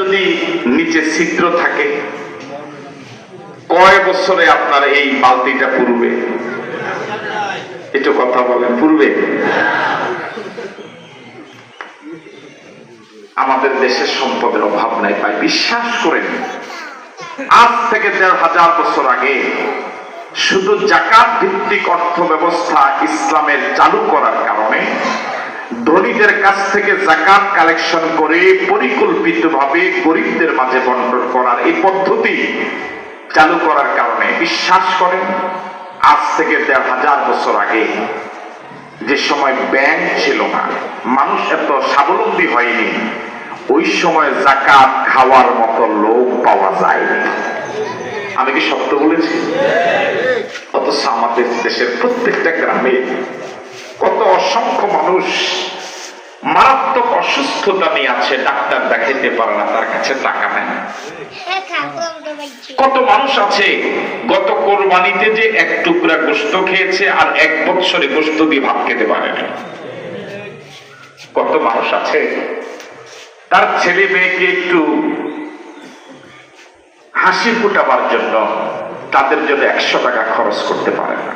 যদি নিচে ছিদ্র থাকে, কয় বছরে আপনার এই বালতিটা পুরবে? একটু কথা বলেন, পুরবে? আমাদের দেশের সম্পদের অভাব নাই ভাই, বিশ্বাস করেন। আজ থেকে ১৫০০ বছর আগে শুধু যাকাত ভিত্তিক অর্থ ব্যবস্থা ইসলামের চালু করার কারণে, ধনীদের কাছ থেকে যাকাত কালেকশন করে পরিকল্পিতভাবে গরিবদের মাঝে বন্টন করার এই পদ্ধতি চালু করার কারণে, বিশ্বাস করেন আজ থেকে ১৫০০ বছর আগে যে সময় ব্যাংক ছিল না, মানুষ এত স্বাবলম্বী হয়নি, ওই সময় যাকাত খাওয়ার মতো লোক পাওয়া যায়নি। আমি কি সত্য বলেছি? অথচ আমাদের দেশের প্রত্যেকটা গ্রামে কত অসংখ্য মানুষ মারাত্মক অসুস্থতা নিয়ে আছে, ডাক্তার দেখাইতে পারে না, তার কাছে টাকা নেই। কত মানুষ আছে গত কোরবানিতে যে এক টুকরা গোশত খেয়েছে আর ১ বছরে গোশত দিয়ে ভাত খেতে পারে না। কত মানুষ আছে তার ছেলে মেয়েকে একটু হাসি ফুটাবার জন্য তাদের জন্য ১০০ টাকা খরচ করতে পারে না।